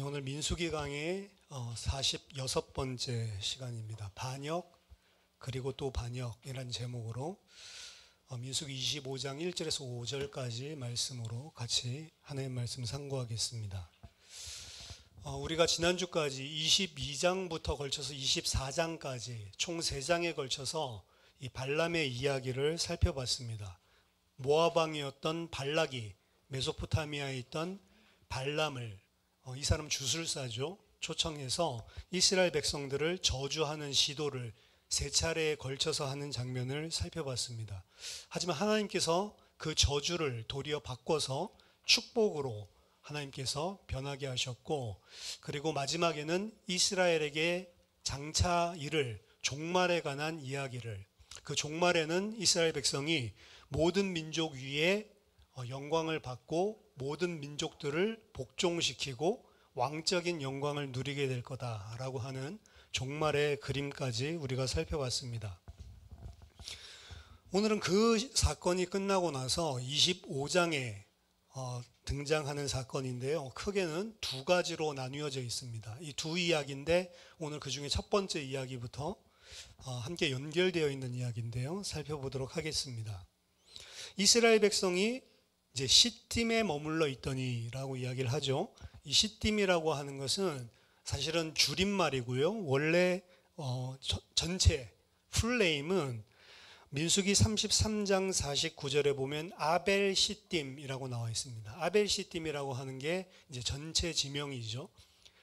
오늘 민수기 강의 46번째 시간입니다. 반역 그리고 또 반역이라는 제목으로 민수기 25장 1절에서 5절까지 말씀으로 같이 하나님 말씀 상고하겠습니다. 우리가 지난주까지 22장부터 걸쳐서 24장까지 총 3장에 걸쳐서 이 발람의 이야기를 살펴봤습니다. 모압 왕이었던 발락이 메소포타미아에 있던 발람을 이 사람 주술사죠. 초청해서 이스라엘 백성들을 저주하는 시도를 3차례에 걸쳐서 하는 장면을 살펴봤습니다. 하지만 하나님께서 그 저주를 도리어 바꿔서 축복으로 하나님께서 변하게 하셨고, 그리고 마지막에는 이스라엘에게 장차 이를 종말에 관한 이야기를, 그 종말에는 이스라엘 백성이 모든 민족 위에 영광을 받고 모든 민족들을 복종시키고 왕적인 영광을 누리게 될 거다라고 하는 종말의 그림까지 우리가 살펴봤습니다. 오늘은 그 사건이 끝나고 나서 25장에 등장하는 사건인데요. 크게는 2가지로 나뉘어져 있습니다. 이 두 이야기인데 오늘 그 중에 첫 번째 이야기부터 함께 연결되어 있는 이야기인데요. 살펴보도록 하겠습니다. 이스라엘 백성이 이제 시딤에 머물러 있더니라고 이야기를 하죠. 이 시딤이라고 하는 것은 사실은 줄임말이고요. 원래 전체 풀네임은 민수기 33장 49절에 보면 아벨 시딤이라고 나와 있습니다. 아벨 시딤이라고 하는 게 이제 전체 지명이죠.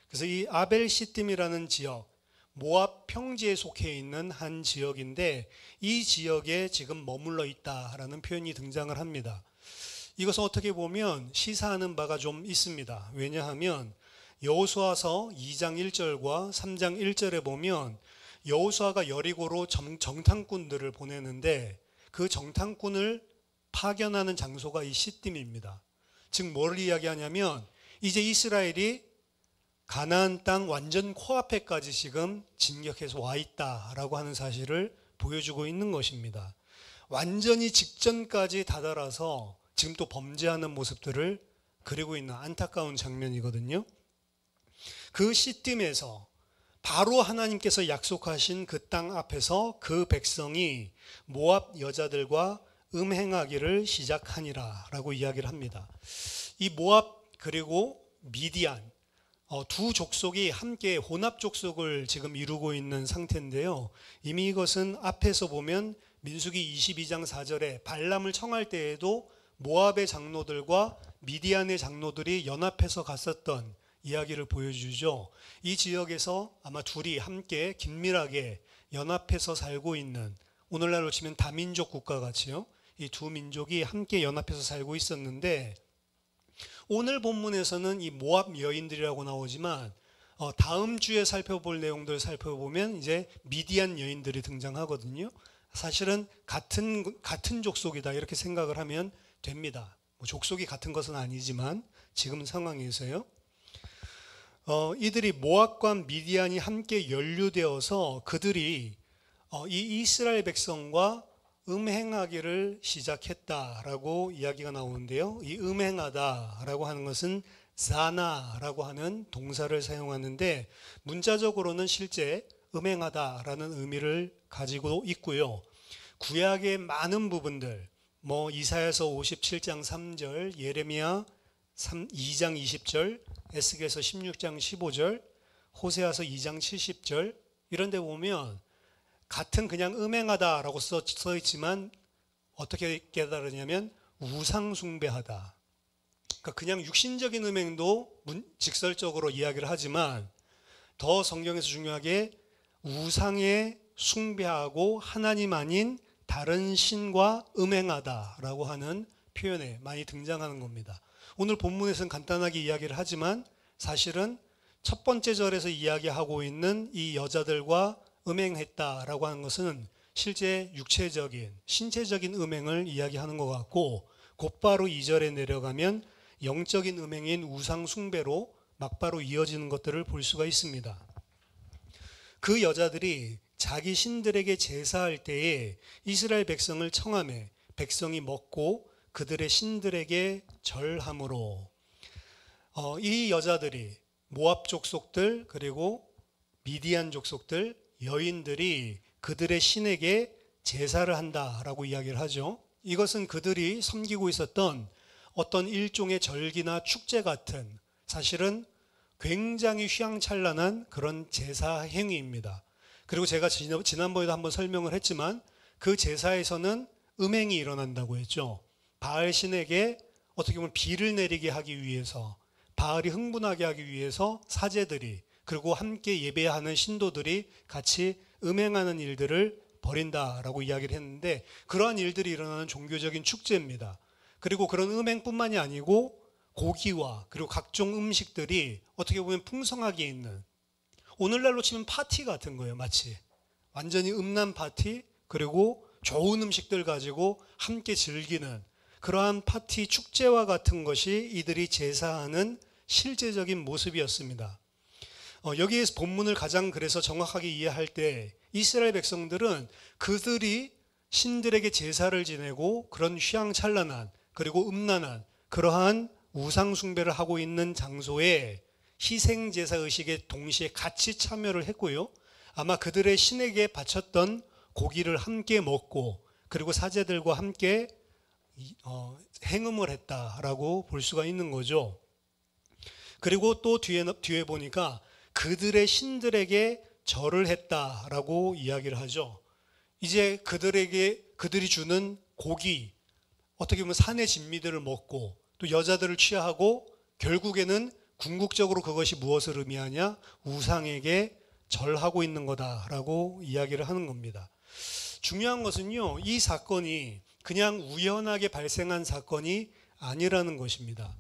그래서 이 아벨 시딤이라는 지역, 모압 평지에 속해 있는 한 지역인데 이 지역에 지금 머물러 있다라는 표현이 등장을 합니다. 이것은 어떻게 보면 시사하는 바가 좀 있습니다. 왜냐하면 여호수아서 2장 1절과 3장 1절에 보면 여호수아가 여리고로 정탐꾼들을 보내는데 그 정탐꾼을 파견하는 장소가 이 시딤입니다. 즉 뭘 이야기하냐면 이제 이스라엘이 가나안 땅 완전 코앞에까지 지금 진격해서 와 있다라고 하는 사실을 보여주고 있는 것입니다. 완전히 직전까지 다다라서 지금 또 범죄하는 모습들을 그리고 있는 안타까운 장면이거든요. 그 시딤에서 바로 하나님께서 약속하신 그 땅 앞에서 그 백성이 모압 여자들과 음행하기를 시작하니라 라고 이야기를 합니다. 이 모압 그리고 미디안 두 족속이 함께 혼합 족속을 지금 이루고 있는 상태인데요. 이미 이것은 앞에서 보면 민수기 22장 4절에 발람을 청할 때에도 모압의 장로들과 미디안의 장로들이 연합해서 갔었던 이야기를 보여주죠. 이 지역에서 아마 둘이 함께 긴밀하게 연합해서 살고 있는, 오늘날로 치면 다민족 국가 같이요. 이 두 민족이 함께 연합해서 살고 있었는데 오늘 본문에서는 이 모압 여인들이라고 나오지만 다음 주에 살펴볼 내용들 살펴보면 이제 미디안 여인들이 등장하거든요. 사실은 같은 족속이다 이렇게 생각을 하면 됩니다. 족속이 같은 것은 아니지만 지금 상황에서요. 이들이 모압과 미디안이 함께 연루되어서 그들이 이 이스라엘 백성과 음행하기를 시작했다라고 이야기가 나오는데요. 이 음행하다라고 하는 것은 자나라고 하는 동사를 사용하는데 문자적으로는 실제 음행하다라는 의미를 가지고 있고요. 구약의 많은 부분들, 이사야서 57장 3절, 예레미야 2장 20절, 에스겔서 16장 15절, 호세아서 2장 70절 이런 데 보면 같은 그냥 음행하다라고 써 있지만 어떻게 깨달으냐면 우상 숭배하다. 그러니까 그냥 육신적인 음행도 직설적으로 이야기를 하지만 더 성경에서 중요하게 우상에 숭배하고 하나님 아닌 다른 신과 음행하다라고 하는 표현에 많이 등장하는 겁니다. 오늘 본문에서는 간단하게 이야기를 하지만 사실은 첫 번째 절에서 이야기하고 있는 이 여자들과 음행했다라고 하는 것은 실제 육체적인, 신체적인 음행을 이야기하는 것 같고 곧바로 2절에 내려가면 영적인 음행인 우상 숭배로 막바로 이어지는 것들을 볼 수가 있습니다. 그 여자들이 자기 신들에게 제사할 때에 이스라엘 백성을 청하매 백성이 먹고 그들의 신들에게 절함으로 이 여자들이 모압 족속들 그리고 미디안 족속들 여인들이 그들의 신에게 제사를 한다라고 이야기를 하죠. 이것은 그들이 섬기고 있었던 어떤 일종의 절기나 축제 같은 사실은 굉장히 휘황찬란한 그런 제사 행위입니다. 그리고 제가 지난번에도 한번 설명을 했지만 그 제사에서는 음행이 일어난다고 했죠. 바알 신에게 어떻게 보면 비를 내리게 하기 위해서, 바알이 흥분하게 하기 위해서 사제들이 그리고 함께 예배하는 신도들이 같이 음행하는 일들을 벌인다라고 이야기를 했는데, 그러한 일들이 일어나는 종교적인 축제입니다. 그리고 그런 음행뿐만이 아니고 고기와 그리고 각종 음식들이 어떻게 보면 풍성하게 있는, 오늘날로 치면 파티 같은 거예요. 마치 완전히 음란 파티, 그리고 좋은 음식들 가지고 함께 즐기는 그러한 파티 축제와 같은 것이 이들이 제사하는 실제적인 모습이었습니다. 여기에서 본문을 가장 그래서 정확하게 이해할 때 이스라엘 백성들은 그들이 신들에게 제사를 지내고 그런 휘황찬란한 그리고 음란한 그러한 우상 숭배를 하고 있는 장소에 희생제사 의식에 동시에 같이 참여를 했고요. 아마 그들의 신에게 바쳤던 고기를 함께 먹고 그리고 사제들과 함께 행음을 했다라고 볼 수가 있는 거죠. 그리고 또 뒤에 보니까 그들의 신들에게 절을 했다라고 이야기를 하죠. 이제 그들이 주는 고기, 어떻게 보면 산의 진미들을 먹고 또 여자들을 취하고 결국에는 궁극적으로 그것이 무엇을 의미하냐? 우상에게 절하고 있는 거다라고 이야기를 하는 겁니다. 중요한 것은요, 이 사건이 그냥 우연하게 발생한 사건이 아니라는 것입니다.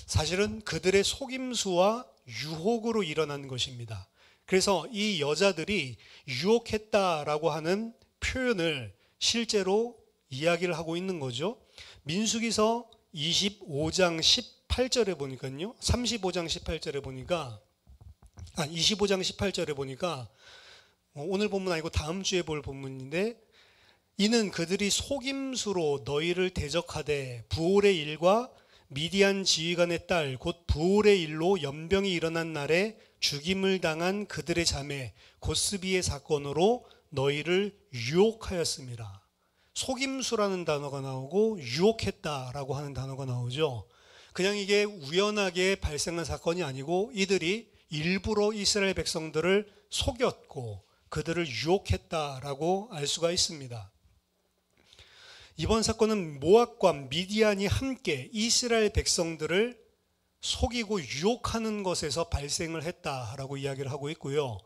사실은 그들의 속임수와 유혹으로 일어난 것입니다. 그래서 이 여자들이 유혹했다라고 하는 표현을 실제로 이야기를 하고 있는 거죠. 민수기서 25장 18절에 보니까요. 35장 18절에 보니까 25장 18절에 보니까 오늘 본문 아니고 다음 주에 볼 본문인데, 이는 그들이 속임수로 너희를 대적하되 부올의 일과 미디안 지휘관의 딸 곧 부올의 일로 연병이 일어난 날에 죽임을 당한 그들의 자매 고스비의 사건으로 너희를 유혹하였습니다. 속임수라는 단어가 나오고 유혹했다라고 하는 단어가 나오죠. 그냥 이게 우연하게 발생한 사건이 아니고 이들이 일부러 이스라엘 백성들을 속였고 그들을 유혹했다라고 알 수가 있습니다. 이번 사건은 모압과 미디안이 함께 이스라엘 백성들을 속이고 유혹하는 것에서 발생을 했다라고 이야기를 하고 있고요.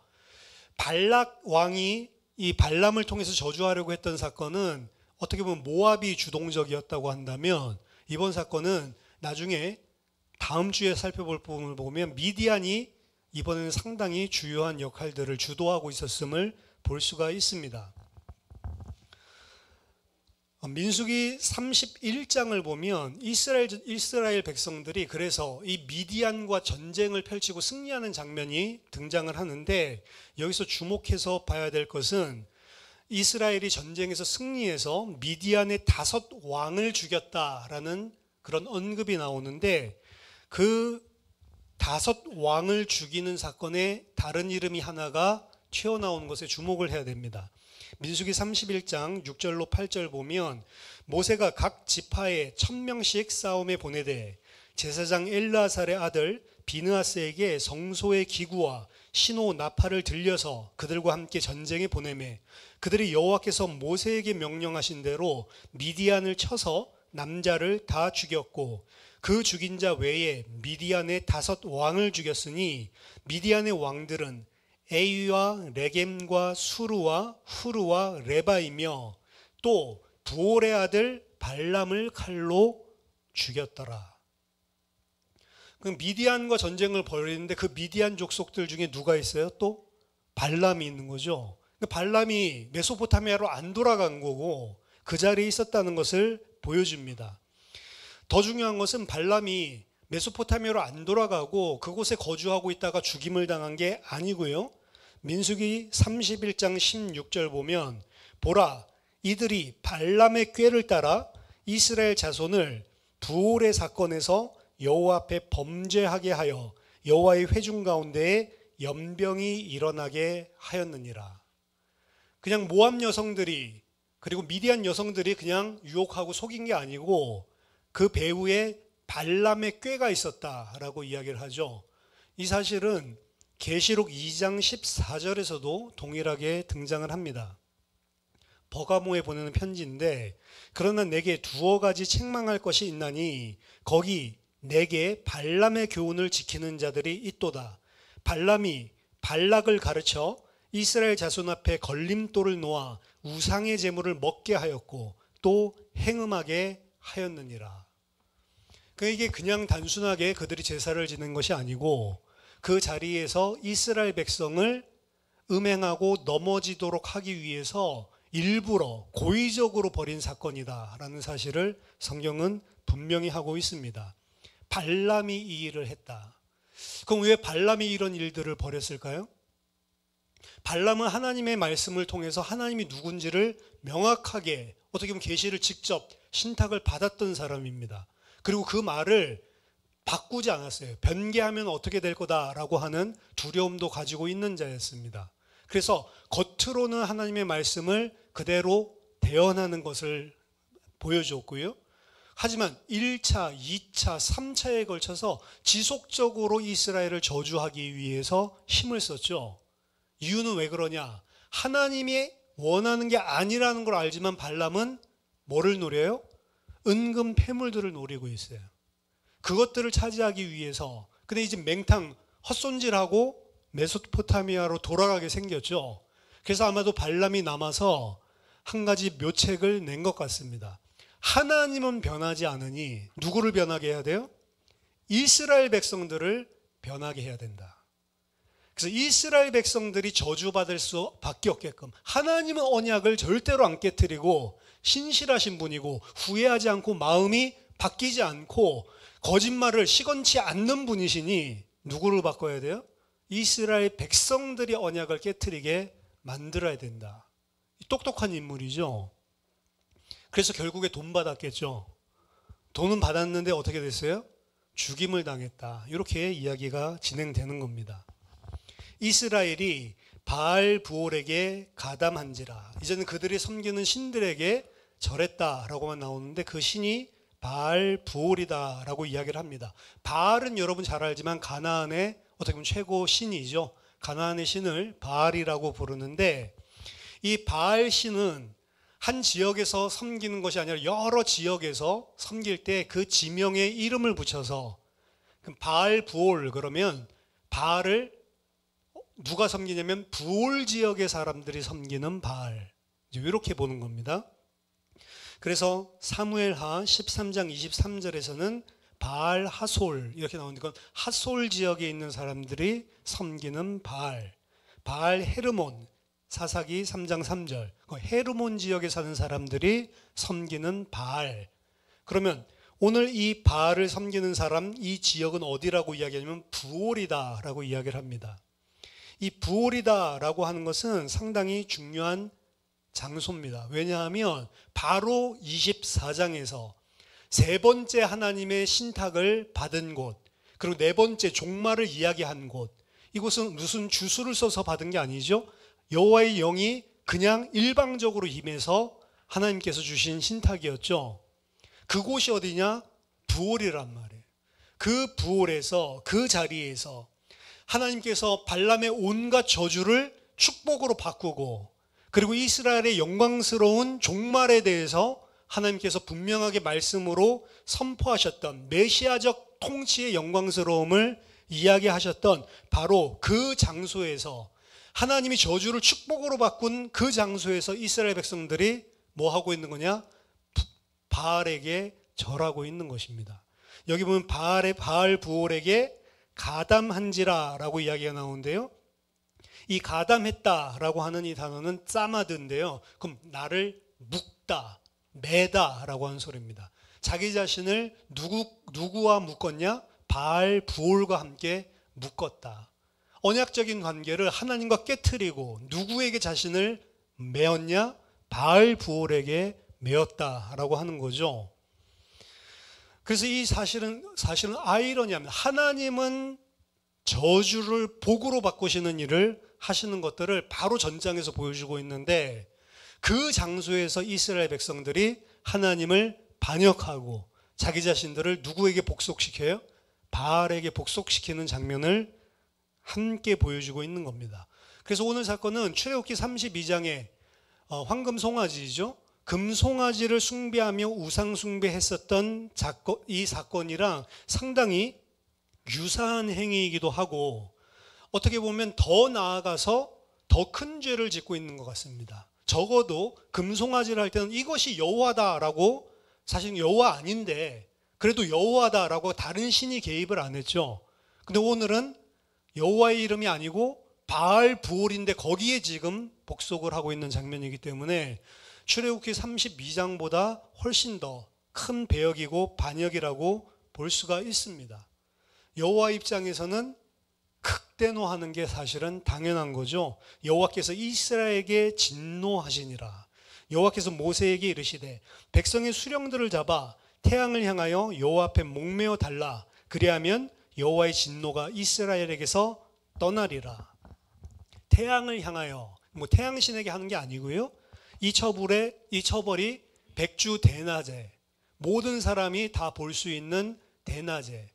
발락 왕이 이 발람을 통해서 저주하려고 했던 사건은 어떻게 보면 모압이 주동적이었다고 한다면, 이번 사건은 나중에 다음 주에 살펴볼 부분을 보면 미디안이 이번에는 상당히 주요한 역할들을 주도하고 있었음을 볼 수가 있습니다. 민수기 31장을 보면 이스라엘 백성들이 그래서 이 미디안과 전쟁을 펼치고 승리하는 장면이 등장을 하는데, 여기서 주목해서 봐야 될 것은 이스라엘이 전쟁에서 승리해서 미디안의 5 왕을 죽였다라는 그런 언급이 나오는데, 그 5 왕을 죽이는 사건의 다른 이름이 하나가 튀어나오는 것에 주목을 해야 됩니다. 민수기 31장 6절로 8절 보면 모세가 각 지파에 1000명씩 싸움에 보내되 제사장 엘르아살의 아들 비느하스에게 성소의 기구와 신호 나팔을 들려서 그들과 함께 전쟁에 보내매 그들이 여호와께서 모세에게 명령하신 대로 미디안을 쳐서 남자를 다 죽였고 그 죽인 자 외에 미디안의 5 왕을 죽였으니 미디안의 왕들은 에위와 레겜과 수르와 후르와 레바이며 또 부올의 아들 발람을 칼로 죽였더라. 그럼 미디안과 전쟁을 벌이는데 그 미디안 족속들 중에 누가 있어요? 또 발람이 있는 거죠. 발람이 메소포타미아로 안 돌아간 거고 그 자리에 있었다는 것을 보여줍니다. 더 중요한 것은 발람이 메소포타미아로 안 돌아가고 그곳에 거주하고 있다가 죽임을 당한 게 아니고요. 민수기 31장 16절 보면 보라, 이들이 발람의 꾀를 따라 이스라엘 자손을 부올의 사건에서 여호와 앞에 범죄하게 하여 여호와의 회중 가운데에 연병이 일어나게 하였느니라. 그냥 모압 여성들이 그리고 미디안 여성들이 그냥 유혹하고 속인 게 아니고 그 배후에 발람의 꾀가 있었다라고 이야기를 하죠. 이 사실은 계시록 2장 14절에서도 동일하게 등장을 합니다. 버가모에 보내는 편지인데, 그러나 내게 두어 가지 책망할 것이 있나니 거기 내게 발람의 교훈을 지키는 자들이 있도다. 발람이 발락을 가르쳐 이스라엘 자손 앞에 걸림돌을 놓아 우상의 제물을 먹게 하였고 또 행음하게 하였느니라. 이게 그냥 단순하게 그들이 제사를 지낸 것이 아니고 그 자리에서 이스라엘 백성을 음행하고 넘어지도록 하기 위해서 일부러 고의적으로 벌인 사건이다라는 사실을 성경은 분명히 하고 있습니다. 발람이 이 일을 했다. 그럼 왜 발람이 이런 일들을 벌였을까요? 발람은 하나님의 말씀을 통해서 하나님이 누군지를 명확하게, 어떻게 보면 계시를 직접 신탁을 받았던 사람입니다. 그리고 그 말을 바꾸지 않았어요. 변개하면 어떻게 될 거다라고 하는 두려움도 가지고 있는 자였습니다. 그래서 겉으로는 하나님의 말씀을 그대로 대언하는 것을 보여줬고요. 하지만 1차, 2차, 3차에 걸쳐서 지속적으로 이스라엘을 저주하기 위해서 힘을 썼죠. 이유는 왜 그러냐? 하나님이 원하는 게 아니라는 걸 알지만 발람은 뭐를 노려요? 은금 패물들을 노리고 있어요. 그것들을 차지하기 위해서. 근데 이제 맹탕 헛손질하고 메소포타미아로 돌아가게 생겼죠. 그래서 아마도 발람이 남아서 한 가지 묘책을 낸 것 같습니다. 하나님은 변하지 않으니 누구를 변하게 해야 돼요? 이스라엘 백성들을 변하게 해야 된다. 그래서 이스라엘 백성들이 저주받을 수밖에 없게끔 하나님은 언약을 절대로 안 깨트리고 신실하신 분이고 후회하지 않고 마음이 바뀌지 않고 거짓말을 시건치 않는 분이시니 누구를 바꿔야 돼요? 이스라엘 백성들이 언약을 깨트리게 만들어야 된다. 똑똑한 인물이죠. 그래서 결국에 돈 받았겠죠. 돈은 받았는데 어떻게 됐어요? 죽임을 당했다. 이렇게 이야기가 진행되는 겁니다. 이스라엘이 바알 부올에게 가담한지라. 이제는 그들이 섬기는 신들에게 절했다라고만 나오는데 그 신이 바알 부올이다라고 이야기를 합니다. 바알은 여러분 잘 알지만 가나안의 어떻게 보면 최고 신이죠. 가나안의 신을 바알이라고 부르는데 이 바알 신은 한 지역에서 섬기는 것이 아니라 여러 지역에서 섬길 때 그 지명에 이름을 붙여서 바알 부올, 그러면 바알을 누가 섬기냐면 부올 지역의 사람들이 섬기는 바알, 이렇게 보는 겁니다. 그래서 사무엘하 13장 23절에서는 바알 하솔 이렇게 나오는데 그건 하솔 지역에 있는 사람들이 섬기는 바알, 바알 헤르몬, 사사기 3장 3절 헤르몬 지역에 사는 사람들이 섬기는 바알. 그러면 오늘 이 바알을 섬기는 사람, 이 지역은 어디라고 이야기하냐면 부올이다라고 이야기를 합니다. 이 부올이다라고 하는 것은 상당히 중요한 장소입니다. 왜냐하면 바로 24장에서 세 번째 하나님의 신탁을 받은 곳, 그리고 네 번째 종말을 이야기한 곳, 이곳은 무슨 주술을 써서 받은 게 아니죠. 여호와의 영이 그냥 일방적으로 임해서 하나님께서 주신 신탁이었죠. 그곳이 어디냐? 부올이란 말이에요. 그 부올에서, 그 자리에서 하나님께서 발람의 온갖 저주를 축복으로 바꾸고, 그리고 이스라엘의 영광스러운 종말에 대해서 하나님께서 분명하게 말씀으로 선포하셨던 메시아적 통치의 영광스러움을 이야기하셨던 바로 그 장소에서, 하나님이 저주를 축복으로 바꾼 그 장소에서 이스라엘 백성들이 뭐 하고 있는 거냐? 바알에게 절하고 있는 것입니다. 여기 보면 바알 부올에게 가담한지라라고 이야기가 나오는데요. 이 가담했다라고 하는 이 단어는 짜마드인데요. 그럼 나를 묶다, 매다라고 하는 소리입니다. 자기 자신을 누구와 묶었냐? 바알 부올과 함께 묶었다. 언약적인 관계를 하나님과 깨트리고 누구에게 자신을 메었냐? 바알 부올에게 메었다라고 하는 거죠. 그래서 이 사실은 아이러니합니다. 하나님은 저주를 복으로 바꾸시는 일을 하시는 것들을 바로 전장에서 보여주고 있는데, 그 장소에서 이스라엘 백성들이 하나님을 반역하고 자기 자신들을 누구에게 복속시켜요? 바알에게 복속시키는 장면을 함께 보여주고 있는 겁니다. 그래서 오늘 사건은 출애굽기 32장에 황금 송아지죠. 금송아지를 숭배하며 우상 숭배했었던 이 사건이랑 상당히 유사한 행위이기도 하고, 어떻게 보면 더 나아가서 더 큰 죄를 짓고 있는 것 같습니다. 적어도 금송아지를 할 때는 이것이 여호와다라고, 사실 여호와 아닌데 그래도 여호와다라고 다른 신이 개입을 안 했죠. 근데 오늘은 여호와의 이름이 아니고 바알 부올인데 거기에 지금 복속을 하고 있는 장면이기 때문에 출애굽기 32장보다 훨씬 더 큰 배역이고 반역이라고 볼 수가 있습니다. 여호와 입장에서는 극대노하는 게 사실은 당연한 거죠. 여호와께서 이스라엘에게 진노하시니라. 여호와께서 모세에게 이르시되 백성의 수령들을 잡아 태양을 향하여 여호와 앞에 목매어 달라. 그리하면 여호와의 진노가 이스라엘에게서 떠나리라. 태양을 향하여, 태양신에게 하는 게 아니고요. 이 처벌이 백주 대낮에 모든 사람이 다 볼 수 있는 대낮에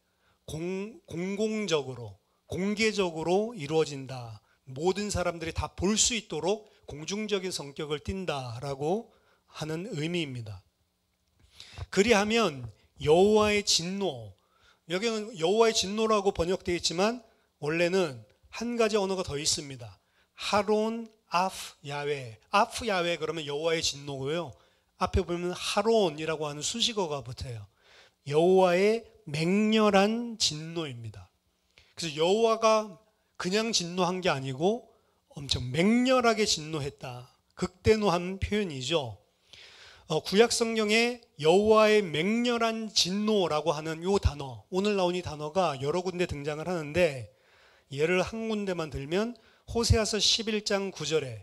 공공적으로 공개적으로 이루어진다. 모든 사람들이 다 볼 수 있도록 공중적인 성격을 띈다라고 하는 의미입니다. 그리하면 여호와의 진노, 여기는 여호와의 진노라고 번역되어 있지만 원래는 한 가지 언어가 더 있습니다. 하론 아프 야훼. 아프 야훼 그러면 여호와의 진노고요. 앞에 보면 하론이라고 하는 수식어가 붙어요. 여호와의 맹렬한 진노입니다. 그래서 여호와가 그냥 진노한 게 아니고 엄청 맹렬하게 진노했다. 극대노한 표현이죠. 구약 성경에 여호와의 맹렬한 진노라고 하는 이 단어, 오늘 나온 이 단어가 여러 군데 등장을 하는데, 예를 한 군데만 들면 호세아서 11장 9절에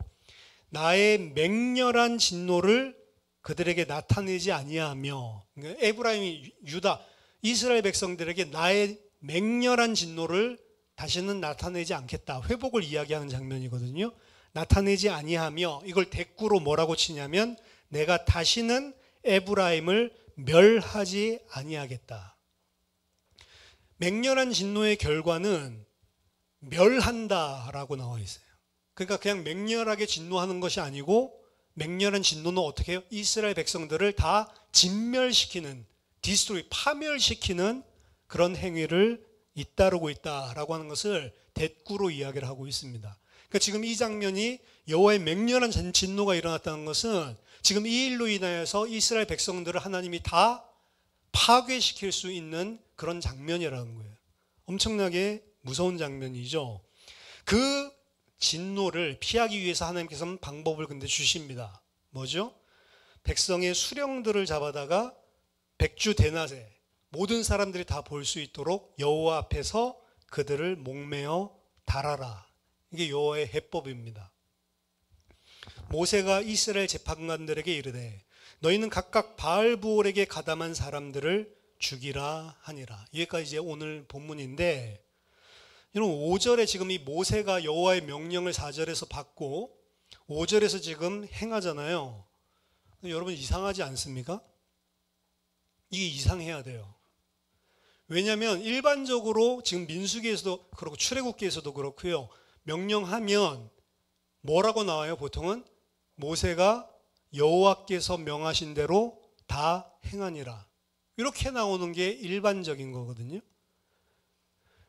나의 맹렬한 진노를 그들에게 나타내지 아니하며, 그러니까 에브라임, 유다, 이스라엘 백성들에게 나의 맹렬한 진노를 다시는 나타내지 않겠다. 회복을 이야기하는 장면이거든요. 나타내지 아니하며, 이걸 대꾸로 뭐라고 치냐면 내가 다시는 에브라임을 멸하지 아니하겠다. 맹렬한 진노의 결과는 멸한다라고 나와 있어요. 그러니까 그냥 맹렬하게 진노하는 것이 아니고, 맹렬한 진노는 어떻게 해요? 이스라엘 백성들을 다 진멸시키는, 디스트로이, 파멸시키는 그런 행위를 잇따르고 있다라고 하는 것을 대꾸로 이야기를 하고 있습니다. 그러니까 지금 이 장면이 여호와의 맹렬한 진노가 일어났다는 것은 지금 이 일로 인하여서 이스라엘 백성들을 하나님이 다 파괴시킬 수 있는 그런 장면이라는 거예요. 엄청나게 무서운 장면이죠. 그 진노를 피하기 위해서 하나님께서는 방법을 근데 주십니다. 뭐죠? 백성의 수령들을 잡아다가 백주 대낮에 모든 사람들이 다 볼 수 있도록 여호와 앞에서 그들을 목매어 달아라. 이게 여호와의 해법입니다. 모세가 이스라엘 재판관들에게 이르되 너희는 각각 바알부올에게 가담한 사람들을 죽이라 하니라. 여기까지 이제 오늘 본문인데, 여러분 5절에 지금 이 모세가 여호와의 명령을 4절에서 받고 5절에서 지금 행하잖아요. 여러분 이상하지 않습니까? 이게 이상해야 돼요. 왜냐하면 일반적으로 지금 민수기에서도 그렇고 출애굽기에서도 그렇고요. 명령하면 뭐라고 나와요? 보통은 모세가 여호와께서 명하신 대로 다 행하니라. 이렇게 나오는 게 일반적인 거거든요.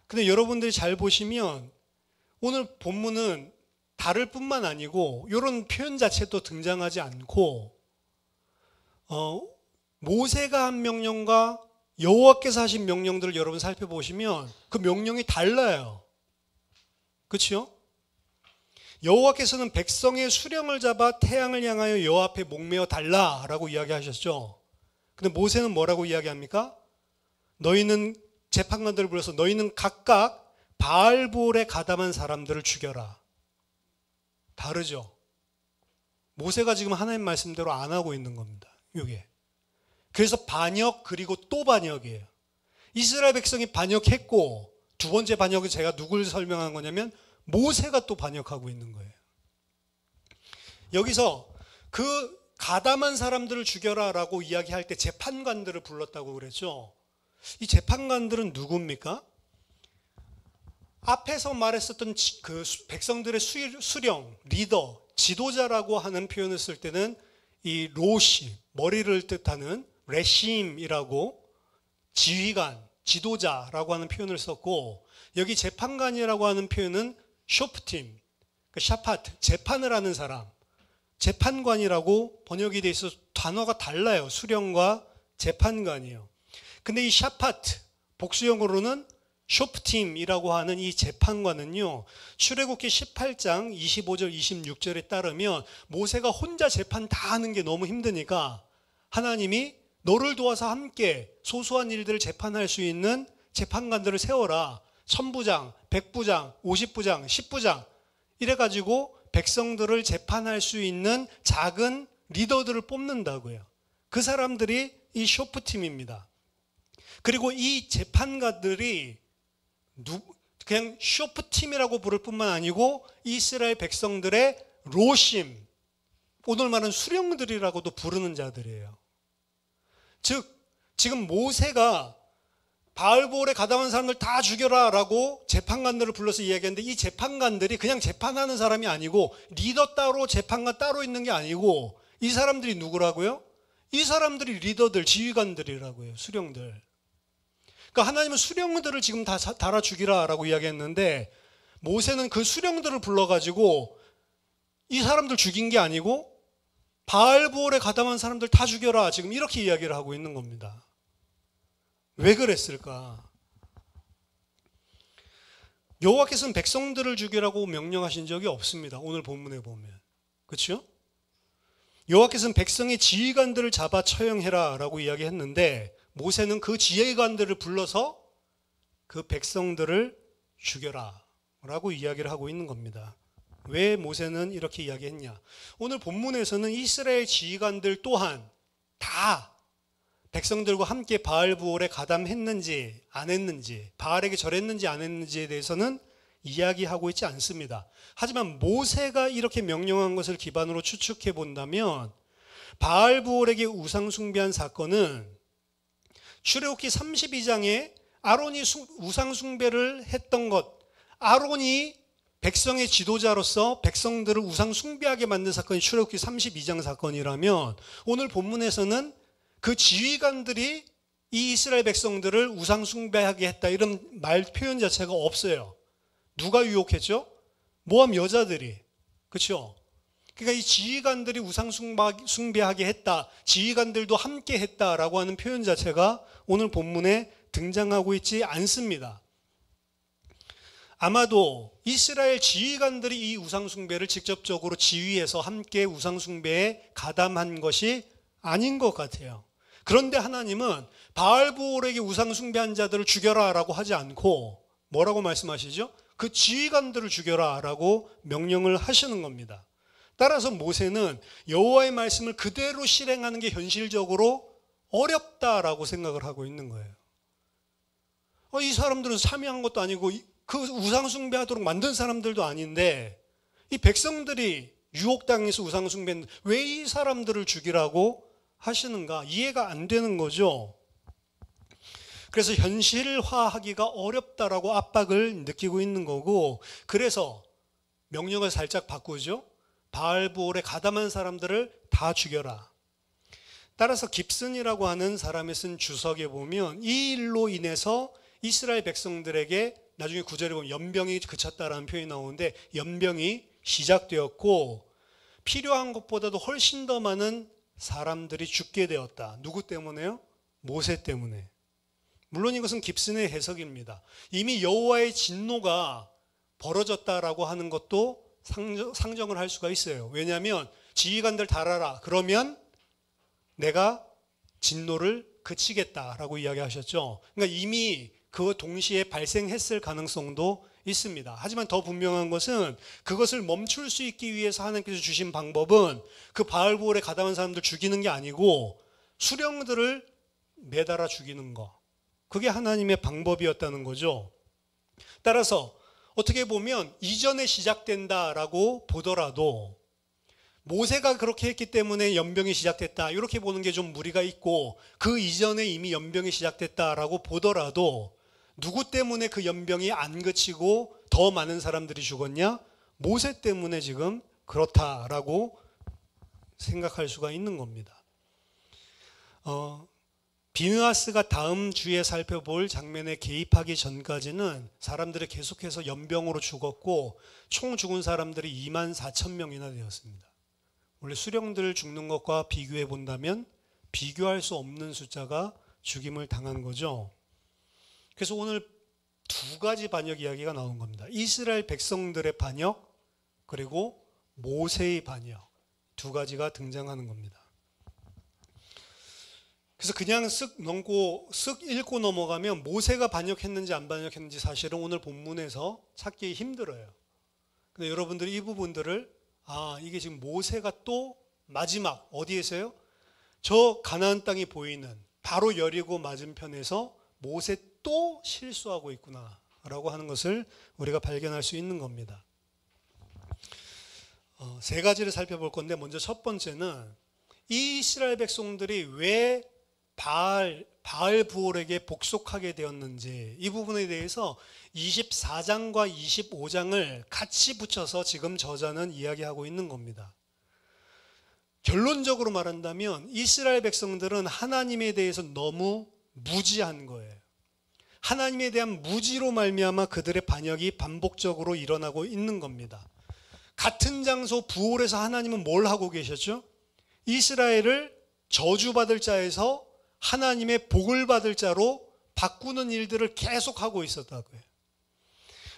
근데 여러분들이 잘 보시면 오늘 본문은 다를 뿐만 아니고 이런 표현 자체도 등장하지 않고, 모세가 한 명령과 여호와께서 하신 명령들을 여러분 살펴보시면 그 명령이 달라요. 그렇죠? 여호와께서는 백성의 수령을 잡아 태양을 향하여 여호와 앞에 목매어 달라라고 이야기하셨죠. 근데 모세는 뭐라고 이야기합니까? 너희는, 재판관들을 불러서 너희는 각각 바알부올에 가담한 사람들을 죽여라. 다르죠? 모세가 지금 하나님 말씀대로 안 하고 있는 겁니다. 이게. 그래서 반역 그리고 또 반역이에요. 이스라엘 백성이 반역했고 두 번째 반역은 제가 누굴 설명한 거냐면 모세가 또 반역하고 있는 거예요. 여기서 그 가담한 사람들을 죽여라라고 이야기할 때 재판관들을 불렀다고 그랬죠. 이 재판관들은 누굽니까? 앞에서 말했었던 그 백성들의 수령, 리더, 지도자라고 하는 표현을 쓸 때는 이 로시, 머리를 뜻하는 레심이라고 지휘관, 지도자라고 하는 표현을 썼고, 여기 재판관이라고 하는 표현은 쇼프팀, 샤파트, 재판을 하는 사람, 재판관이라고 번역이 돼 있어서 단어가 달라요. 수령과 재판관이에요. 근데 이 샤파트, 복수형으로는 쇼프팀이라고 하는 이 재판관은요, 출애굽기 18장 25절 26절에 따르면 모세가 혼자 재판 다 하는 게 너무 힘드니까 하나님이 너를 도와서 함께 소소한 일들을 재판할 수 있는 재판관들을 세워라. 1000부장, 100부장, 50부장, 10부장 이래가지고 백성들을 재판할 수 있는 작은 리더들을 뽑는다고요. 그 사람들이 이 쇼프팀입니다. 그리고 이 재판가들이 그냥 쇼프팀이라고 부를 뿐만 아니고 이스라엘 백성들의 로심, 오늘 말하는 수령들이라고도 부르는 자들이에요. 즉 지금 모세가 바알볼에 가담한 사람들 다 죽여라 라고 재판관들을 불러서 이야기했는데, 이 재판관들이 그냥 재판하는 사람이 아니고 리더 따로 재판관 따로 있는 게 아니고 이 사람들이 누구라고요? 이 사람들이 리더들, 지휘관들이라고요. 수령들. 그러니까 하나님은 수령들을 지금 다 달아 죽이라 라고 이야기했는데, 모세는 그 수령들을 불러가지고 이 사람들 죽인 게 아니고 바알볼에 가담한 사람들 다 죽여라, 지금 이렇게 이야기를 하고 있는 겁니다. 왜 그랬을까? 여호와께서는 백성들을 죽이라고 명령하신 적이 없습니다. 오늘 본문에 보면. 그렇죠? 여호와께서는 백성의 지휘관들을 잡아 처형해라 라고 이야기했는데, 모세는 그 지휘관들을 불러서 그 백성들을 죽여라 라고 이야기를 하고 있는 겁니다. 왜 모세는 이렇게 이야기했냐? 오늘 본문에서는 이스라엘 지휘관들 또한 다 백성들과 함께 바알부올에 가담했는지 안 했는지, 바알에게 절했는지 안 했는지에 대해서는 이야기하고 있지 않습니다. 하지만 모세가 이렇게 명령한 것을 기반으로 추측해 본다면 바알부올에게 우상 숭배한 사건은 출애굽기 32장에 아론이 우상 숭배를 했던 것, 아론이 백성의 지도자로서 백성들을 우상 숭배하게 만든 사건이 출애굽기 32장 사건이라면, 오늘 본문에서는 그 지휘관들이 이 이스라엘 백성들을 우상 숭배하게 했다, 이런 말 표현 자체가 없어요. 누가 유혹했죠? 모함 여자들이. 그렇죠? 그러니까 이 지휘관들이 우상 숭배하게 했다, 지휘관들도 함께 했다라고 하는 표현 자체가 오늘 본문에 등장하고 있지 않습니다. 아마도 이스라엘 지휘관들이 이 우상 숭배를 직접적으로 지휘해서 함께 우상 숭배에 가담한 것이 아닌 것 같아요. 그런데 하나님은 바알부올에게 우상 숭배한 자들을 죽여라 라고 하지 않고 뭐라고 말씀하시죠? 그 지휘관들을 죽여라 라고 명령을 하시는 겁니다. 따라서 모세는 여호와의 말씀을 그대로 실행하는 게 현실적으로 어렵다라고 생각을 하고 있는 거예요. 이 사람들은 참여한 것도 아니고 그 우상 숭배하도록 만든 사람들도 아닌데, 이 백성들이 유혹당해서 우상 숭배했는데 왜 이 사람들을 죽이라고 하시는가? 이해가 안 되는 거죠. 그래서 현실화하기가 어렵다라고 압박을 느끼고 있는 거고, 그래서 명령을 살짝 바꾸죠. 바알부올에 가담한 사람들을 다 죽여라. 따라서 깁슨이라고 하는 사람이 쓴 주석에 보면 이 일로 인해서 이스라엘 백성들에게 나중에 9절에 보면 연병이 그쳤다라는 표현이 나오는데, 연병이 시작되었고 필요한 것보다도 훨씬 더 많은 사람들이 죽게 되었다. 누구 때문에요? 모세 때문에. 물론 이것은 깁슨의 해석입니다. 이미 여호와의 진노가 벌어졌다라고 하는 것도 상정을 할 수가 있어요. 왜냐하면 지휘관들 달아라, 그러면 내가 진노를 그치겠다라고 이야기하셨죠. 그러니까 이미 그 동시에 발생했을 가능성도 있습니다. 하지만 더 분명한 것은 그것을 멈출 수 있기 위해서 하나님께서 주신 방법은 그 바알부올에 가담한 사람들 죽이는 게 아니고 수령들을 매달아 죽이는 거, 그게 하나님의 방법이었다는 거죠. 따라서 어떻게 보면 이전에 시작된다라고 보더라도 모세가 그렇게 했기 때문에 연병이 시작됐다 이렇게 보는 게 좀 무리가 있고, 그 이전에 이미 연병이 시작됐다라고 보더라도 누구 때문에 그 연병이 안 그치고 더 많은 사람들이 죽었냐? 모세 때문에 지금 그렇다라고 생각할 수가 있는 겁니다. 비느하스가 다음 주에 살펴볼 장면에 개입하기 전까지는 사람들이 계속해서 연병으로 죽었고 총 죽은 사람들이 24,000명이나 되었습니다. 원래 수령들 죽는 것과 비교해 본다면 비교할 수 없는 숫자가 죽임을 당한 거죠. 그래서 오늘 두 가지 반역 이야기가 나온 겁니다. 이스라엘 백성들의 반역, 그리고 모세의 반역, 두 가지가 등장하는 겁니다. 그래서 그냥 쓱 읽고 넘어가면 모세가 반역했는지 안 반역했는지 사실은 오늘 본문에서 찾기 힘들어요. 근데 여러분들이 이 부분들을 이게 지금 모세가 또 마지막 어디에서요? 저 가나안 땅이 보이는 바로 여리고 맞은편에서 모세 또 실수하고 있구나라고 하는 것을 우리가 발견할 수 있는 겁니다. 세 가지를 살펴볼 건데, 먼저 첫 번째는 이 이스라엘 백성들이 왜 바알 부올에게 복속하게 되었는지, 이 부분에 대해서 24장과 25장을 같이 붙여서 지금 저자는 이야기하고 있는 겁니다. 결론적으로 말한다면 이스라엘 백성들은 하나님에 대해서 너무 무지한 거예요. 하나님에 대한 무지로 말미암아 그들의 반역이 반복적으로 일어나고 있는 겁니다. 같은 장소 부올에서 하나님은 뭘 하고 계셨죠? 이스라엘을 저주받을 자에서 하나님의 복을 받을 자로 바꾸는 일들을 계속하고 있었다고요.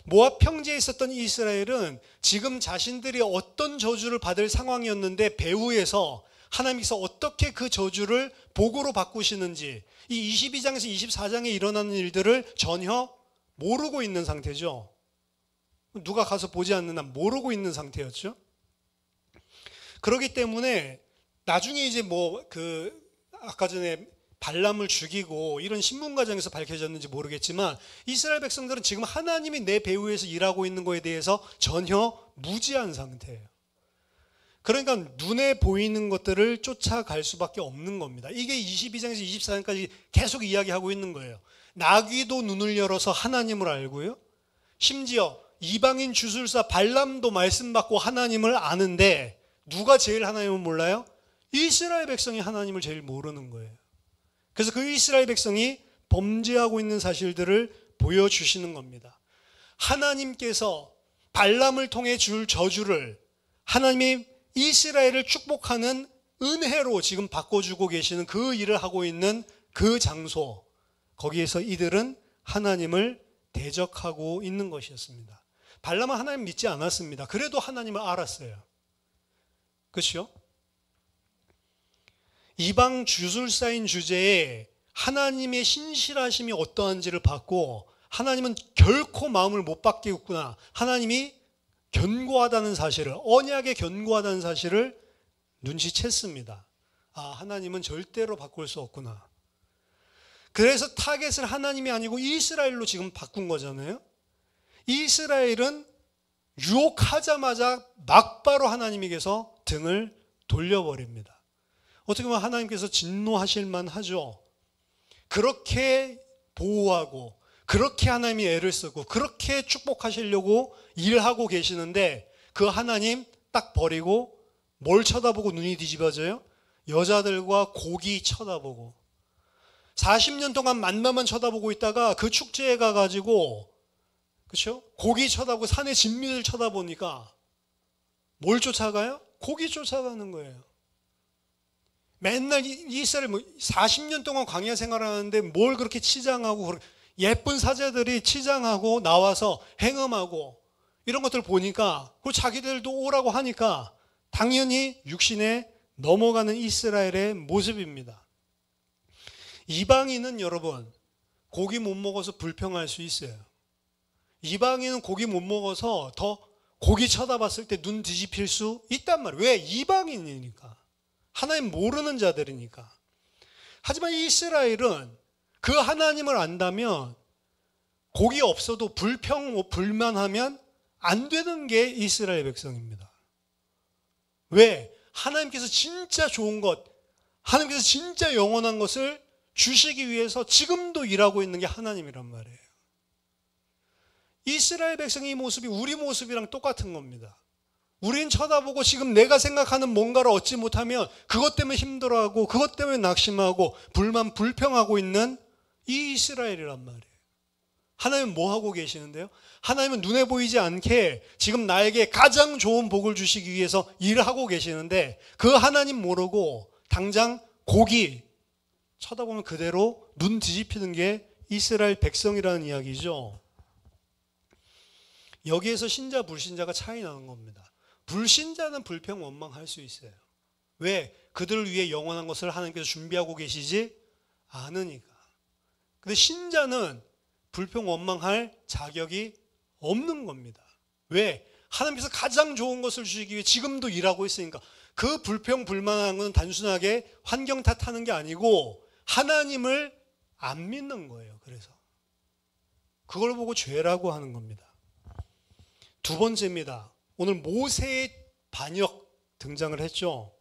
모압 평지에 있었던 이스라엘은 지금 자신들이 어떤 저주를 받을 상황이었는데 배후에서 하나님께서 어떻게 그 저주를 복으로 바꾸시는지, 이 22장에서 24장에 일어나는 일들을 전혀 모르고 있는 상태죠. 누가 가서 보지 않는 한 모르고 있는 상태였죠. 그렇기 때문에 나중에 이제 아까 전에 발람을 죽이고 이런 신문 과정에서 밝혀졌는지 모르겠지만 이스라엘 백성들은 지금 하나님이 내 배후에서 일하고 있는 것에 대해서 전혀 무지한 상태예요. 그러니까 눈에 보이는 것들을 쫓아갈 수밖에 없는 겁니다. 이게 22장에서 24장까지 계속 이야기하고 있는 거예요. 나귀도 눈을 열어서 하나님을 알고요. 심지어 이방인 주술사 발람도 말씀 받고 하나님을 아는데 누가 제일 하나님을 몰라요? 이스라엘 백성이 하나님을 제일 모르는 거예요. 그래서 그 이스라엘 백성이 범죄하고 있는 사실들을 보여주시는 겁니다. 하나님께서 발람을 통해 줄 저주를 하나님이 이스라엘을 축복하는 은혜로 지금 바꿔주고 계시는 그 일을 하고 있는 그 장소, 거기에서 이들은 하나님을 대적하고 있는 것이었습니다. 발람은 하나님 믿지 않았습니다. 그래도 하나님을 알았어요. 그렇죠? 이방 주술사인 주제에 하나님의 신실하심이 어떠한지를 봤고, 하나님은 결코 마음을 못 바뀌었구나, 하나님이 견고하다는 사실을, 언약에 견고하다는 사실을 눈치챘습니다. 하나님은 절대로 바꿀 수 없구나. 그래서 타겟을 하나님이 아니고 이스라엘로 지금 바꾼 거잖아요. 이스라엘은 유혹하자마자 막바로 하나님에게서 등을 돌려버립니다. 어떻게 보면 하나님께서 진노하실 만하죠. 그렇게 보호하고 그렇게 하나님이 애를 쓰고 그렇게 축복하시려고 일하고 계시는데 그 하나님 딱 버리고 뭘 쳐다보고 눈이 뒤집어져요? 여자들과 고기 쳐다보고 40년 동안 만나만 쳐다보고 있다가 그 축제에 가가지고, 그렇죠? 고기 쳐다보고 산의 진미를 쳐다보니까 뭘 쫓아가요? 고기 쫓아가는 거예요. 맨날 이스라엘 40년 동안 광야 생활하는데 뭘 그렇게 치장하고, 예쁜 사제들이 치장하고 나와서 행음하고 이런 것들을 보니까, 그리고 자기들도 오라고 하니까 당연히 육신에 넘어가는 이스라엘의 모습입니다. 이방인은 여러분 고기 못 먹어서 불평할 수 있어요. 이방인은 고기 못 먹어서 더 고기 쳐다봤을 때 눈 뒤집힐 수 있단 말이에요. 왜? 이방인이니까. 하나님 모르는 자들이니까. 하지만 이스라엘은 그 하나님을 안다면 곡이 없어도 불만하면 안 되는 게 이스라엘 백성입니다. 왜? 하나님께서 진짜 좋은 것, 하나님께서 진짜 영원한 것을 주시기 위해서 지금도 일하고 있는 게 하나님이란 말이에요. 이스라엘 백성의 모습이 우리 모습이랑 똑같은 겁니다. 우린 쳐다보고 지금 내가 생각하는 뭔가를 얻지 못하면 그것 때문에 힘들어하고 그것 때문에 낙심하고 불평하고 있는 이 이스라엘이란 말이에요. 하나님은 뭐 하고 계시는데요? 하나님은 눈에 보이지 않게 지금 나에게 가장 좋은 복을 주시기 위해서 일을 하고 계시는데 그 하나님 모르고 당장 고기 쳐다보면 그대로 눈 뒤집히는 게 이스라엘 백성이라는 이야기죠. 여기에서 신자 불신자가 차이 나는 겁니다. 불신자는 불평 원망할 수 있어요. 왜? 그들을 위해 영원한 것을 하나님께서 준비하고 계시지 않으니까. 근데 신자는 불평 원망할 자격이 없는 겁니다. 왜? 하나님께서 가장 좋은 것을 주시기 위해 지금도 일하고 있으니까. 그 불평 불만하는 건 단순하게 환경 탓하는 게 아니고 하나님을 안 믿는 거예요. 그래서 그걸 보고 죄라고 하는 겁니다. 두 번째입니다. 오늘 모세의 반역 등장을 했죠.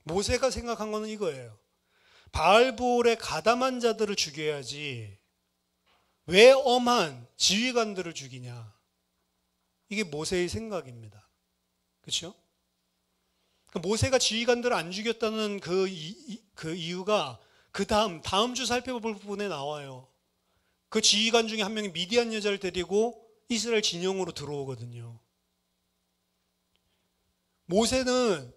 모세가 생각한 거는 이거예요. 바알볼의 가담한 자들을 죽여야지 왜 엄한 지휘관들을 죽이냐. 이게 모세의 생각입니다. 그렇죠? 모세가 지휘관들을 안 죽였다는 그 이유가 그 다음 주 살펴볼 부분에 나와요. 그 지휘관 중에 한 명이 미디안 여자를 데리고 이스라엘 진영으로 들어오거든요. 모세는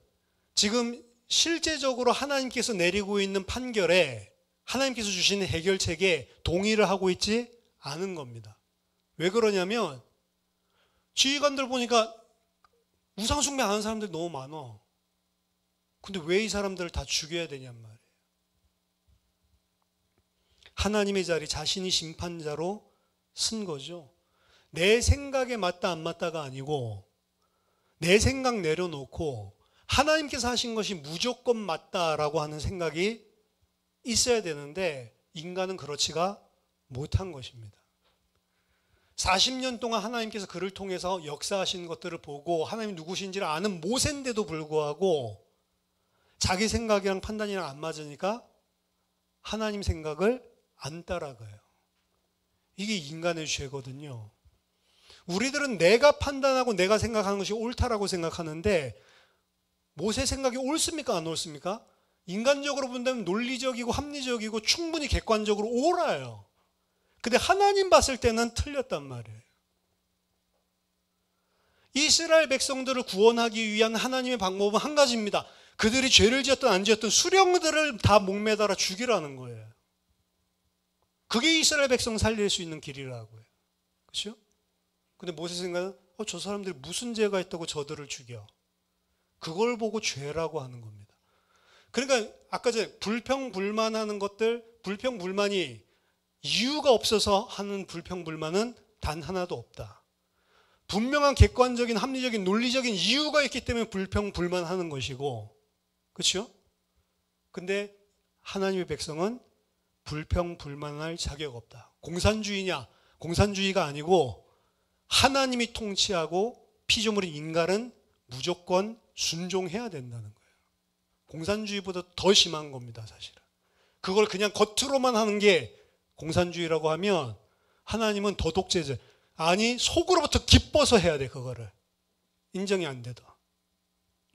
지금 실제적으로 하나님께서 내리고 있는 판결에 하나님께서 주시는 해결책에 동의를 하고 있지 않은 겁니다. 왜 그러냐면 지휘관들 보니까 우상숭배 하는 사람들이 너무 많아. 근데 왜 이 사람들을 다 죽여야 되냔 말이에요. 하나님의 자리, 자신이 심판자로 쓴 거죠. 내 생각에 맞다 안 맞다가 아니고 내 생각 내려놓고 하나님께서 하신 것이 무조건 맞다라고 하는 생각이 있어야 되는데 인간은 그렇지가 못한 것입니다. 40년 동안 하나님께서 그를 통해서 역사하신 것들을 보고 하나님이 누구신지를 아는 모세인데도 불구하고 자기 생각이랑 판단이랑 안 맞으니까 하나님 생각을 안 따라가요. 이게 인간의 죄거든요. 우리들은 내가 판단하고 내가 생각하는 것이 옳다라고 생각하는데 모세 생각이 옳습니까? 안 옳습니까? 인간적으로 본다면 논리적이고 합리적이고 충분히 객관적으로 옳아요. 근데 하나님 봤을 때는 틀렸단 말이에요. 이스라엘 백성들을 구원하기 위한 하나님의 방법은 한 가지입니다. 그들이 죄를 지었든 안 지었든 수령들을 다 목매달아 죽이라는 거예요. 그게 이스라엘 백성 살릴 수 있는 길이라고요. 그렇죠? 근데 모세 생각은 저 사람들이 무슨 죄가 있다고 저들을 죽여. 그걸 보고 죄라고 하는 겁니다. 그러니까 아까 전에 불평불만하는 것들, 불평불만이 이유가 없어서 하는 불평불만은 단 하나도 없다. 분명한 객관적인 합리적인 논리적인 이유가 있기 때문에 불평불만하는 것이고, 그렇죠? 근데 하나님의 백성은 불평불만할 자격 없다. 공산주의냐? 공산주의가 아니고 하나님이 통치하고 피조물인 인간은 무조건 순종해야 된다는 거예요. 공산주의보다 더 심한 겁니다, 사실은. 그걸 그냥 겉으로만 하는 게 공산주의라고 하면 하나님은 더 독재자. 아니, 속으로부터 기뻐서 해야 돼, 그거를. 인정이 안 되다.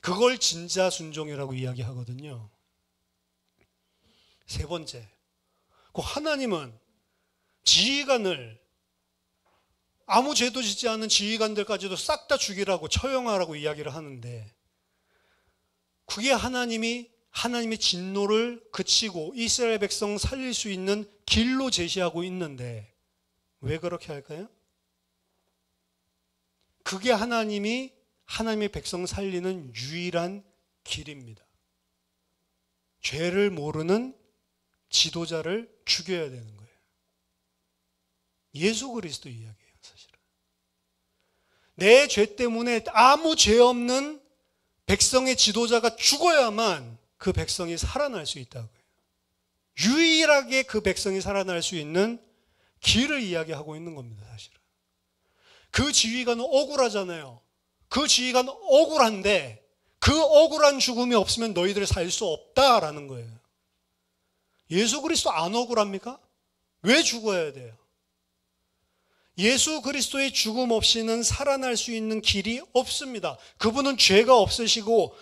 그걸 진짜 순종이라고 이야기하거든요. 세 번째, 그 하나님은 지휘관을 아무 죄도 짓지 않은 지휘관들까지도 싹 다 죽이라고 처형하라고 이야기를 하는데 그게 하나님의 진노를 그치고 이스라엘 백성 살릴 수 있는 길로 제시하고 있는데 왜 그렇게 할까요? 그게 하나님의 백성 살리는 유일한 길입니다. 죄를 모르는 지도자를 죽여야 되는 거예요. 예수 그리스도 이야기예요, 사실은. 내 죄 때문에 아무 죄 없는 백성의 지도자가 죽어야만 그 백성이 살아날 수 있다고요. 유일하게 그 백성이 살아날 수 있는 길을 이야기하고 있는 겁니다, 사실은. 그 지휘관은 억울하잖아요. 그 지휘관은 억울한데 그 억울한 죽음이 없으면 너희들이 살 수 없다라는 거예요. 예수 그리스도 안 억울합니까? 왜 죽어야 돼요? 예수 그리스도의 죽음 없이는 살아날 수 있는 길이 없습니다. 그분은 죄가 없으시고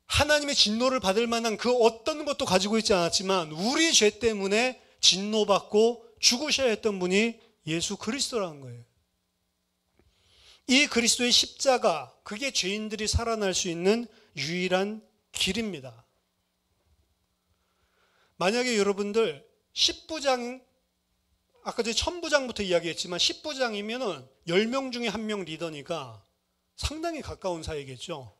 하나님의 진노를 받을 만한 그 어떤 것도 가지고 있지 않았지만 우리 죄 때문에 진노받고 죽으셔야 했던 분이 예수 그리스도라는 거예요. 이 그리스도의 십자가, 그게 죄인들이 살아날 수 있는 유일한 길입니다. 만약에 여러분들 10부장, 아까 제가 1000부장부터 이야기했지만 10부장이면 10명 중에 1명 리더니까 상당히 가까운 사이겠죠.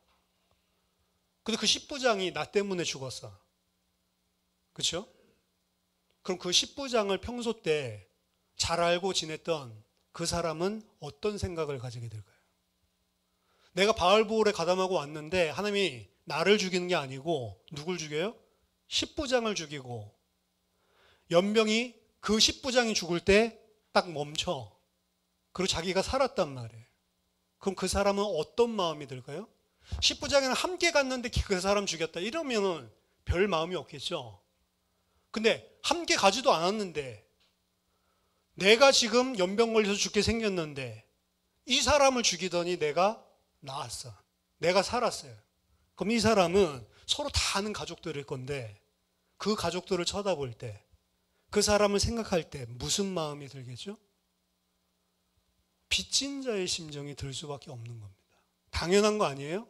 근데 그 10부장이 나 때문에 죽었어. 그렇죠? 그럼 그 10부장을 평소 때 잘 알고 지냈던 그 사람은 어떤 생각을 가지게 될까요? 내가 바알보올에 가담하고 왔는데 하나님이 나를 죽이는 게 아니고 누굴 죽여요? 10부장을 죽이고 연병이 그 10부장이 죽을 때 딱 멈춰. 그리고 자기가 살았단 말이에요. 그럼 그 사람은 어떤 마음이 들까요? 10부장이랑 함께 갔는데 그 사람 죽였다 이러면은 별 마음이 없겠죠. 근데 함께 가지도 않았는데 내가 지금 연병 걸려서 죽게 생겼는데 이 사람을 죽이더니 내가 나았어. 내가 살았어요. 그럼 이 사람은 서로 다 아는 가족들일 건데 그 가족들을 쳐다볼 때 그 사람을 생각할 때 무슨 마음이 들겠죠? 빚진 자의 심정이 들 수밖에 없는 겁니다. 당연한 거 아니에요?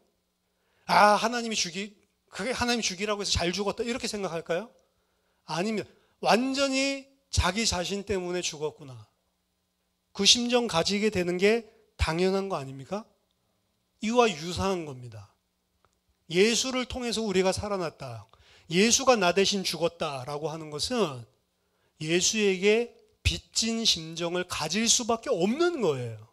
아, 그게 하나님이 죽이라고 해서 잘 죽었다 이렇게 생각할까요? 아닙니다. 완전히 자기 자신 때문에 죽었구나. 그 심정 가지게 되는 게 당연한 거 아닙니까? 이와 유사한 겁니다. 예수를 통해서 우리가 살아났다. 예수가 나 대신 죽었다라고 하는 것은 예수에게 빚진 심정을 가질 수밖에 없는 거예요.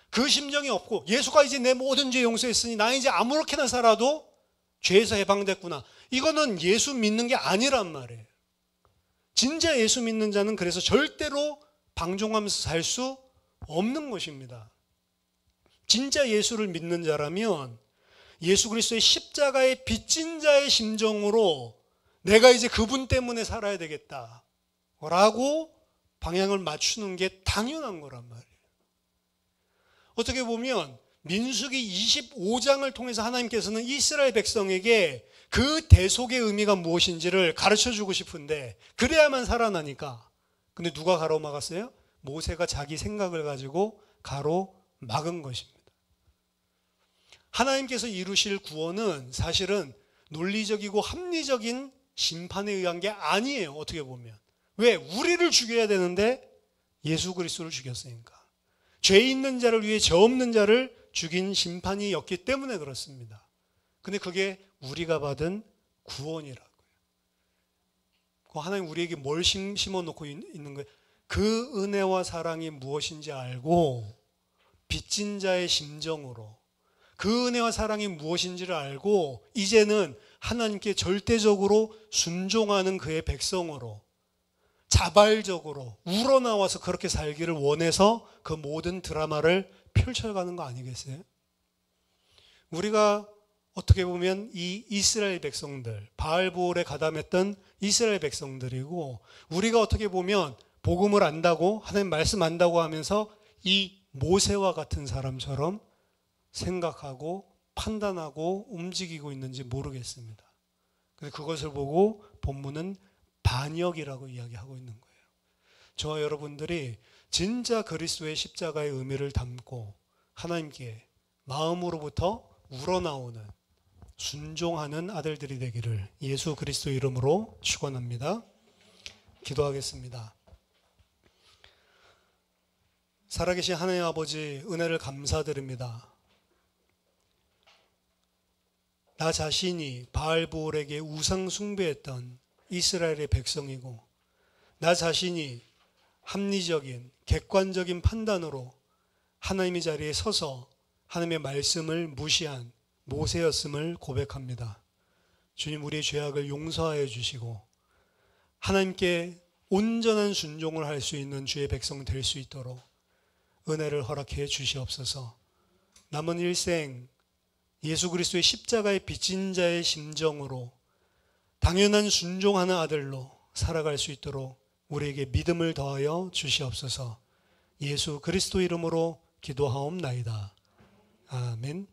그 심정이 없고 예수가 이제 내 모든 죄 용서했으니 나 이제 아무렇게나 살아도 죄에서 해방됐구나. 이거는 예수 믿는 게 아니란 말이에요. 진짜 예수 믿는 자는 그래서 절대로 방종하면서 살 수 없는 것입니다. 진짜 예수를 믿는 자라면 예수 그리스도의 십자가의 빚진 자의 심정으로 내가 이제 그분 때문에 살아야 되겠다라고 방향을 맞추는 게 당연한 거란 말이에요. 어떻게 보면 민수기 25장을 통해서 하나님께서는 이스라엘 백성에게 그 대속의 의미가 무엇인지를 가르쳐주고 싶은데 그래야만 살아나니까. 근데 누가 가로막았어요? 모세가 자기 생각을 가지고 가로막은 것입니다. 하나님께서 이루실 구원은 사실은 논리적이고 합리적인 심판에 의한 게 아니에요. 어떻게 보면. 왜? 우리를 죽여야 되는데 예수 그리스도를 죽였으니까. 죄 있는 자를 위해 죄 없는 자를 죽인 심판이었기 때문에 그렇습니다. 근데 그게 우리가 받은 구원이라고요. 하나님 우리에게 뭘 심어놓고 있는 거예요? 그 은혜와 사랑이 무엇인지 알고 빚진 자의 심정으로 그 은혜와 사랑이 무엇인지를 알고 이제는 하나님께 절대적으로 순종하는 그의 백성으로 자발적으로 우러나와서 그렇게 살기를 원해서 그 모든 드라마를 펼쳐가는 거 아니겠어요? 우리가 어떻게 보면 이 이스라엘 백성들, 바알보올에 가담했던 이스라엘 백성들이고 우리가 어떻게 보면 복음을 안다고 하나님 말씀 안다고 하면서 이 모세와 같은 사람처럼 생각하고 판단하고 움직이고 있는지 모르겠습니다. 그래서 그것을 보고 본문은 반역이라고 이야기하고 있는 거예요. 저와 여러분들이 진짜 그리스도의 십자가의 의미를 담고 하나님께 마음으로부터 우러나오는 순종하는 아들들이 되기를 예수 그리스도 이름으로 축원합니다. 기도하겠습니다. 살아계신 하나님 아버지 은혜를 감사드립니다. 나 자신이 바알보올에게 우상 숭배했던 이스라엘의 백성이고 나 자신이 합리적인 객관적인 판단으로 하나님의 자리에 서서 하나님의 말씀을 무시한 모세였음을 고백합니다. 주님 우리의 죄악을 용서하여 주시고 하나님께 온전한 순종을 할 수 있는 주의 백성 될 수 있도록 은혜를 허락해 주시옵소서. 남은 일생 예수 그리스도의 십자가의 빚진 자의 심정으로 당연한 순종하는 아들로 살아갈 수 있도록 우리에게 믿음을 더하여 주시옵소서. 예수 그리스도 이름으로 기도하옵나이다. 아멘.